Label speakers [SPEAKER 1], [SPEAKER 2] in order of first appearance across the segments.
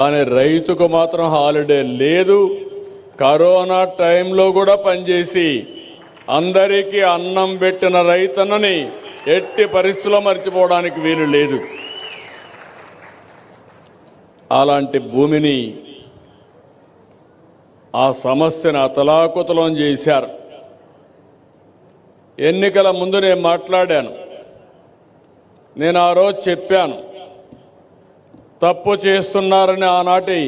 [SPEAKER 1] కానీ రైతుకు మాత్రం హాలిడే లేదు. కరోనా టైంలో కూడా పనిచేసి అందరికీ అన్నం పెట్టిన రైతన్నని ఎట్టి పరిస్థితుల్లో మర్చిపోవడానికి వీలు లేదు. అలాంటి భూమిని ఆ సమస్యను అతలాకుతలం చేశారు. ఎన్నికల ముందు నేను మాట్లాడాను. నేను ఆ రోజు చెప్పాను, తప్పు చేస్తున్నారని ఆనాటి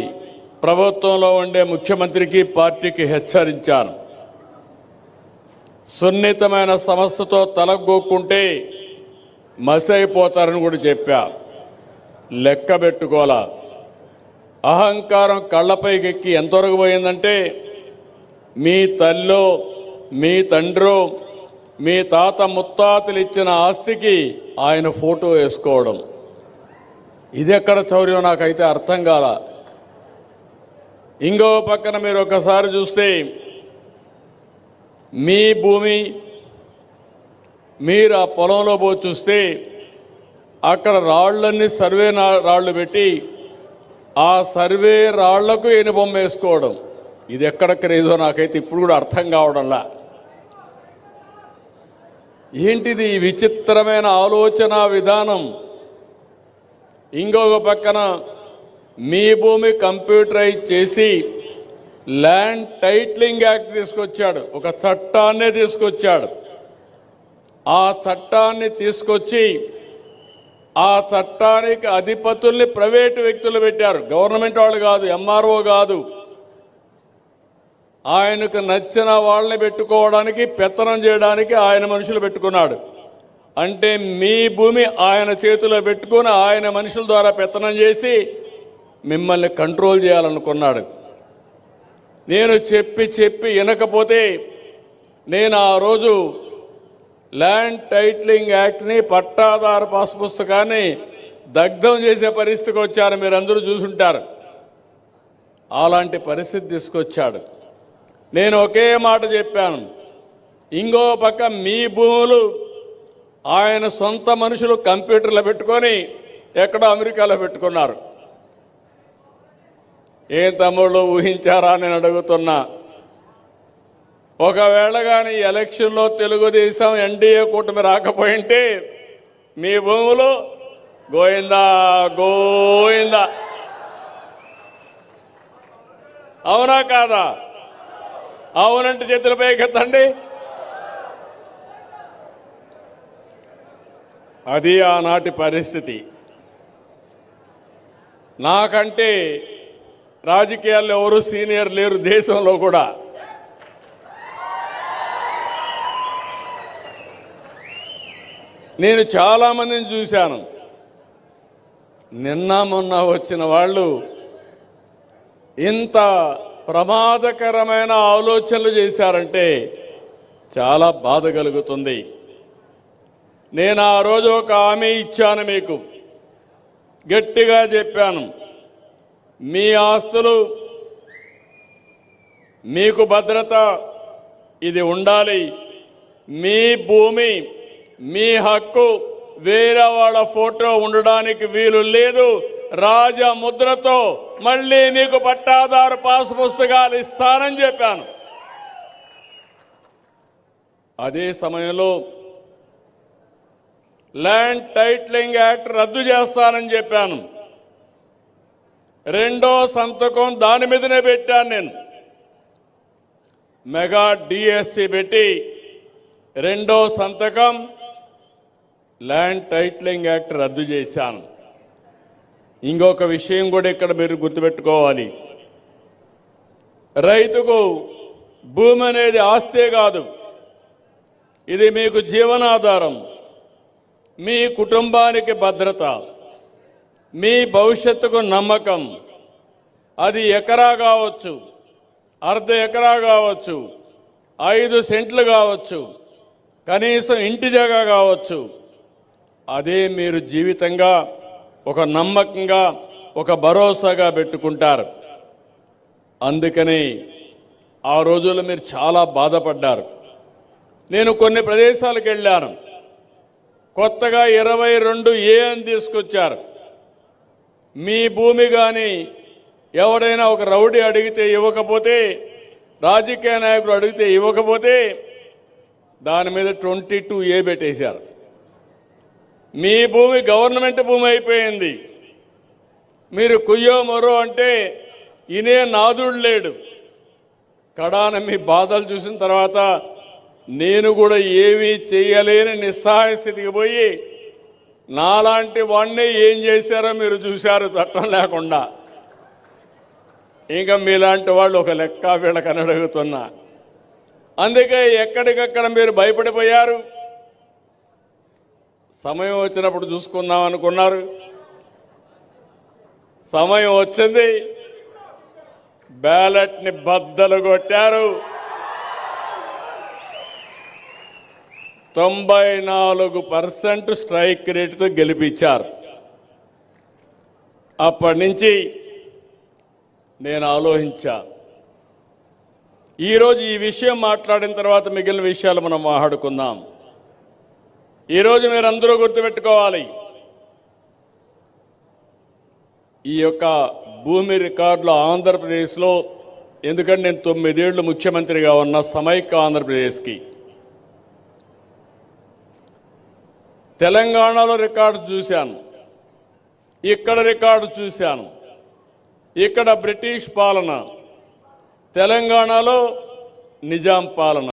[SPEAKER 1] ప్రభుత్వంలో ఉండే ముఖ్యమంత్రికి పార్టీకి హెచ్చరించాను. సున్నితమైన సమస్యతో తలగొక్కుంటే మసైపోతారని కూడా చెప్పా. లెక్క పెట్టుకోవాలా. అహంకారం కళ్ళపైకెక్కి ఎంతవరకు పోయిందంటే మీ తల్లో మీ తండ్రో మీ తాత ముత్తాతలు ఇచ్చిన ఆస్తికి ఆయన ఫోటో వేసుకోవడం. ఇది ఎక్కడ చౌర్యం నాకైతే అర్థం కాల. ఇంకో పక్కన మీరు ఒకసారి చూస్తే మీ భూమి మీరు ఆ పొలంలో పోయి చూస్తే అక్కడ రాళ్లన్నీ సర్వే రాళ్లు పెట్టి ఆ సర్వే రాళ్లకు ఎనుబొమ్మ వేసుకోవడం. ఇది ఎక్కడ క్రేజో నాకైతే ఇప్పుడు కూడా అర్థం కావడంలా. ఏంటిది విచిత్రమైన ఆలోచన విధానం? ఇంకొక పక్కన మీ భూమి కంప్యూటరైజ్ చేసి ల్యాండ్ టైటిలింగ్ యాక్ట్ తీసుకొచ్చాడు. ఒక చట్టాన్నే తీసుకొచ్చాడు. ఆ చట్టాన్ని తీసుకొచ్చి ఆ చట్టానికి అధిపతుల్ని ప్రైవేటు వ్యక్తులు పెట్టారు. గవర్నమెంట్ వాళ్ళు కాదు, ఎంఆర్ఓ కాదు. ఆయనకు నచ్చిన వాళ్ళని పెట్టుకోవడానికి, పెత్తనం చేయడానికి ఆయన మనుషులు పెట్టుకున్నాడు. అంటే మీ భూమి ఆయన చేతిలో పెట్టుకుని ఆయన మనుషుల ద్వారా పెత్తనం చేసి మిమ్మల్ని కంట్రోల్ చేయాలనుకున్నాడు. నేను చెప్పి వినకపోతే నేను ఆ రోజు ల్యాండ్ టైటిలింగ్ యాక్ట్ని, పట్టాదారు పాస్ పుస్తకాన్ని దగ్ధం చేసే పరిస్థితికి వచ్చారు. మీరందరూ చూసుంటారు. అలాంటి పరిస్థితి తీసుకొచ్చాడు. నేను ఒకే మాట చెప్పాను, ఇంకో పక్క మీ భూములు ఆయన సొంత మనుషులు కంప్యూటర్లో పెట్టుకొని ఎక్కడో అమెరికాలో పెట్టుకున్నారు. ఏ తమ్ముళ్ళు ఊహించారా నేను అడుగుతున్నా. ఒకవేళ కానీ ఎలక్షన్లో తెలుగుదేశం ఎన్డీఏ కూటమి రాకపోయింటే మీ భూములు గోయిందా గోయిందా. అవునా కాదా? అవునంటే చేతుల పైకెత్తండి. అది ఆనాటి పరిస్థితి. నాకంటే రాజకీయాల్లో ఎవరు సీనియర్ లేరు దేశంలో కూడా. నేను చాలామందిని చూశాను. నిన్న మొన్న వచ్చిన వాళ్ళు ఇంత ప్రమాదకరమైన ఆలోచనలు చేశారంటే చాలా బాధ కలుగుతుంది. నేను ఆ రోజు ఒక హామీ ఇచ్చాను, మీకు గట్టిగా చెప్పాను, మీ ఆస్తులు మీకు భద్రత ఇది ఉండాలి. మీ భూమి మీ హక్కు, వేరే వాళ్ళ ఫోటో ఉండడానికి వీలు లేదు. రాజముద్రతో మళ్ళీ మీకు పట్టాదారు పాస్ పుస్తకాలు ఇస్తానని చెప్పాను. అదే సమయంలో ల్యాండ్ టైటిలింగ్ యాక్ట్ రద్దు చేస్తానని చెప్పాను. రెండో సంతకం దాని మీదనే పెట్టాను. నేను మెగా డిఎస్సి పెట్టి రెండో సంతకం ల్యాండ్ టైటిలింగ్ యాక్ట్ రద్దు చేశాను. ఇంకొక విషయం కూడా ఇక్కడ మీరు గుర్తుపెట్టుకోవాలి. రైతుకు భూమి అనేది ఆస్తే కాదు, ఇది మీకు జీవనాధారం, మీ కుటుంబానికి భద్రత, మీ భవిష్యత్తుకు నమ్మకం. అది ఎకరా కావచ్చు, అర్ధ ఎకరా కావచ్చు, 5 సెంట్లు కావచ్చు, కనీసం ఇంటి జాగా కావచ్చు. అదే మీరు జీవితంగా ఒక నమ్మకంగా ఒక భరోసాగా పెట్టుకుంటారు. అందుకని ఆ రోజుల్లో మీరు చాలా బాధపడ్డారు. నేను కొన్ని ప్రదేశాలకు వెళ్ళాను. కొత్తగా 22A అని తీసుకొచ్చారు. మీ భూమి కానీ ఎవడైనా ఒక రౌడీ అడిగితే ఇవ్వకపోతే, రాజకీయ నాయకుడు అడిగితే ఇవ్వకపోతే దాని మీద 22A పెట్టేశారు. మీ భూమి గవర్నమెంట్ భూమి అయిపోయింది. మీరు కుయ్యో మొరో అంటే ఇనే నాదుడు లేడు. కడాన మీ బాధలు చూసిన తర్వాత నేను కూడా ఏమీ చేయలేని నిస్సహాయ స్థితికి పోయి నాలాంటి వాడిని ఏం చేశారో మీరు చూశారు, చట్టం లేకుండా. ఇంకా మీలాంటి వాళ్ళు ఒక లెక్క వీళ్ళకని అడుగుతున్నా. అందుకే ఎక్కడికక్కడ మీరు భయపడిపోయారు. సమయం వచ్చినప్పుడు చూసుకుందాం అనుకున్నారు. సమయం వచ్చింది, బ్యాలెట్ని బద్దలు కొట్టారు. 94% స్ట్రైక్ రేటుతో గెలిపించారు. అప్పటి నుంచి నేను ఆలోచించా, ఈరోజు ఈ విషయం మాట్లాడిన తర్వాత మిగిలిన విషయాలు మనం మాట్లాడుకుందాం. ఈరోజు మీరందరూ గుర్తుపెట్టుకోవాలి, ఈ యొక్క భూమి రికార్డులు ఆంధ్రప్రదేశ్లో, ఎందుకంటే నేను 9 ఏళ్లు ముఖ్యమంత్రిగా ఉన్న సమైక్య ఆంధ్రప్రదేశ్కి, తెలంగాణలో రికార్డు చూశాను, ఇక్కడ రికార్డు చూశాను. ఇక్కడ బ్రిటిష్ పాలన, తెలంగాణలో నిజాం పాలన.